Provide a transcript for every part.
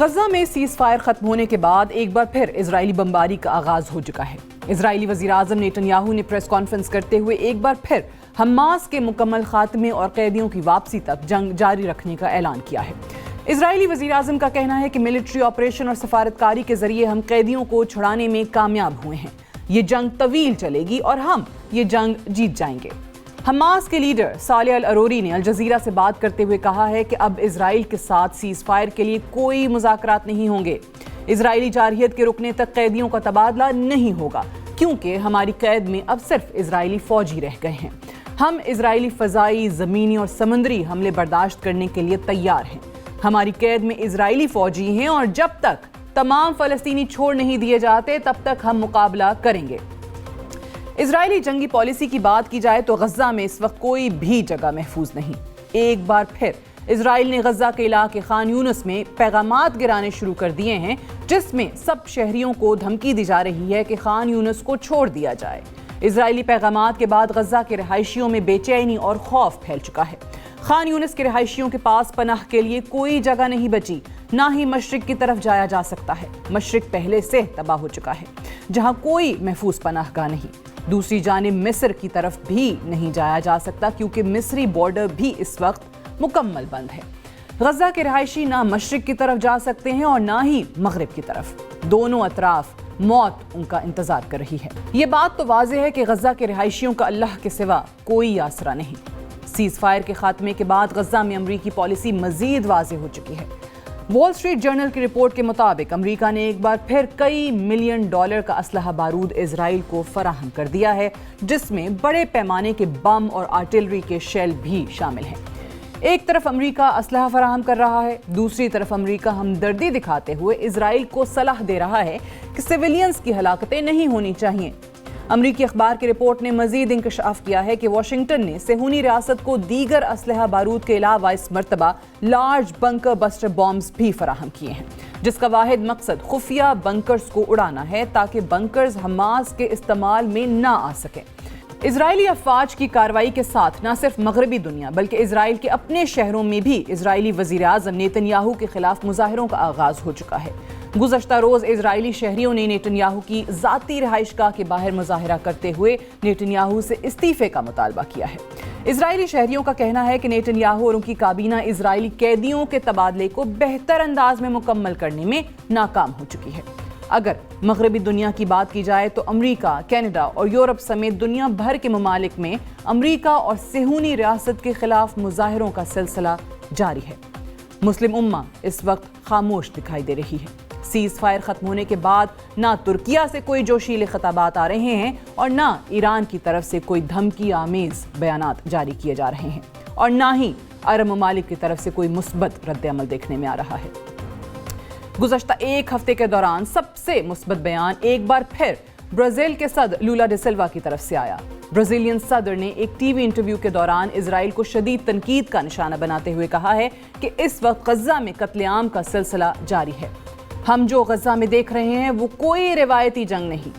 غزہ میں cease fire ختم ہونے کے بعد ایک بار پھر اسرائیلی بمباری کا آغاز ہو چکا ہے۔ اسرائیلی وزیر اعظم نیتن یاہو نے پریس کانفرنس کرتے ہوئے ایک بار پھر حماس کے مکمل خاتمے اور قیدیوں کی واپسی تک جنگ جاری رکھنے کا اعلان کیا ہے۔ اسرائیلی وزیر اعظم کا کہنا ہے کہ ملٹری آپریشن اور سفارتکاری کے ذریعے ہم قیدیوں کو چھڑانے میں کامیاب ہوئے ہیں۔ یہ جنگ طویل چلے گی اور ہم یہ جنگ جیت جائیں گے۔ حماس کے لیڈر صالح العروری نے الجزیرہ سے بات کرتے ہوئے کہا ہے کہ اب اسرائیل کے ساتھ سیز فائر کے لیے کوئی مذاکرات نہیں ہوں گے۔ اسرائیلی جارحیت کے رکنے تک قیدیوں کا تبادلہ نہیں ہوگا، کیونکہ ہماری قید میں اب صرف اسرائیلی فوجی رہ گئے ہیں۔ ہم اسرائیلی فضائی، زمینی اور سمندری حملے برداشت کرنے کے لیے تیار ہیں۔ ہماری قید میں اسرائیلی فوجی ہیں اور جب تک تمام فلسطینی چھوڑ نہیں دیے جاتے تب تک ہم مقابلہ کریں گے۔ اسرائیلی جنگی پالیسی کی بات کی جائے تو غزہ میں اس وقت کوئی بھی جگہ محفوظ نہیں۔ ایک بار پھر اسرائیل نے غزہ کے علاقے خان یونس میں پیغامات گرانے شروع کر دیے ہیں، جس میں سب شہریوں کو دھمکی دی جا رہی ہے کہ خان یونس کو چھوڑ دیا جائے۔ اسرائیلی پیغامات کے بعد غزہ کے رہائشیوں میں بے چینی اور خوف پھیل چکا ہے۔ خان یونس کے رہائشیوں کے پاس پناہ کے لیے کوئی جگہ نہیں بچی، نہ ہی مشرق کی طرف جایا جا سکتا ہے۔ مشرق پہلے سے تباہ ہو چکا ہے، جہاں کوئی محفوظ پناہ گاہ نہیں۔ دوسری جانب مصر کی طرف بھی نہیں جایا جا سکتا، کیونکہ مصری بارڈر بھی اس وقت مکمل بند ہے۔ غزہ کے رہائشی نہ مشرق کی طرف جا سکتے ہیں اور نہ ہی مغرب کی طرف۔ دونوں اطراف موت ان کا انتظار کر رہی ہے۔ یہ بات تو واضح ہے کہ غزہ کے رہائشیوں کا اللہ کے سوا کوئی آسرا نہیں۔ سیز فائر کے خاتمے کے بعد غزہ میں امریکی پالیسی مزید واضح ہو چکی ہے۔ وال اسٹریٹ جرنل کی رپورٹ کے مطابق امریکہ نے ایک بار پھر کئی ملین ڈالر کا اسلحہ بارود اسرائیل کو فراہم کر دیا ہے، جس میں بڑے پیمانے کے بم اور آرٹلری کے شیل بھی شامل ہیں۔ ایک طرف امریکہ اسلحہ فراہم کر رہا ہے، دوسری طرف امریکہ ہمدردی دکھاتے ہوئے اسرائیل کو صلاح دے رہا ہے کہ سویلینز کی ہلاکتیں نہیں ہونی چاہیے۔ امریکی اخبار کی رپورٹ نے مزید انکشاف کیا ہے کہ واشنگٹن نے صہیونی ریاست کو دیگر اسلحہ بارود کے علاوہ اس مرتبہ لارج بنکر بسٹر بامز بھی فراہم کیے ہیں، جس کا واحد مقصد خفیہ بنکرز کو اڑانا ہے تاکہ بنکرز حماس کے استعمال میں نہ آ سکیں۔ اسرائیلی افواج کی کارروائی کے ساتھ نہ صرف مغربی دنیا بلکہ اسرائیل کے اپنے شہروں میں بھی اسرائیلی وزیر اعظم نیتن یاہو کے خلاف مظاہروں کا آغاز ہو چکا ہے۔ گزشتہ روز اسرائیلی شہریوں نے نیتن یاہو کی ذاتی رہائش گاہ کے باہر مظاہرہ کرتے ہوئے نیتن یاہو سے استعفے کا مطالبہ کیا ہے۔ اسرائیلی شہریوں کا کہنا ہے کہ نیتن یاہو اور ان کی کابینہ اسرائیلی قیدیوں کے تبادلے کو بہتر انداز میں مکمل کرنے میں ناکام ہو چکی ہے۔ اگر مغربی دنیا کی بات کی جائے تو امریکہ، کینیڈا اور یورپ سمیت دنیا بھر کے ممالک میں امریکہ اور صہیونی ریاست کے خلاف مظاہروں کا سلسلہ جاری ہے۔ مسلم امہ اس وقت خاموش دکھائی دے رہی ہے۔ سیز فائر ختم ہونے کے بعد نہ ترکیہ سے کوئی جوشیلے خطابات آ رہے ہیں اور نہ ایران کی طرف سے کوئی دھمکی آمیز بیانات جاری کیے جا رہے ہیں، اور نہ ہی عرب ممالک کی طرف سے کوئی مثبت رد عمل دیکھنے میں آ رہا ہے۔ گزشتہ ایک ہفتے کے دوران سب سے مثبت بیان ایک بار پھر برازیل کے صدر لولا ڈی سلوا کی طرف سے آیا۔ برازیلین صدر نے ایک ٹی وی انٹرویو کے دوران اسرائیل کو شدید تنقید کا نشانہ بناتے ہوئے کہا ہے کہ اس وقت غزہ میں قتل عام کا سلسلہ جاری ہے۔ ہم جو غزہ میں دیکھ رہے ہیں وہ کوئی روایتی جنگ نہیں،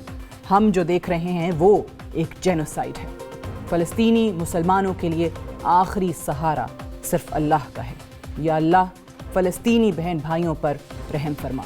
ہم جو دیکھ رہے ہیں وہ ایک جینوسائیڈ ہے۔ فلسطینی مسلمانوں کے لیے آخری سہارا صرف اللہ کا ہے۔ یا اللہ فلسطینی بہن بھائیوں پر رحم فرما۔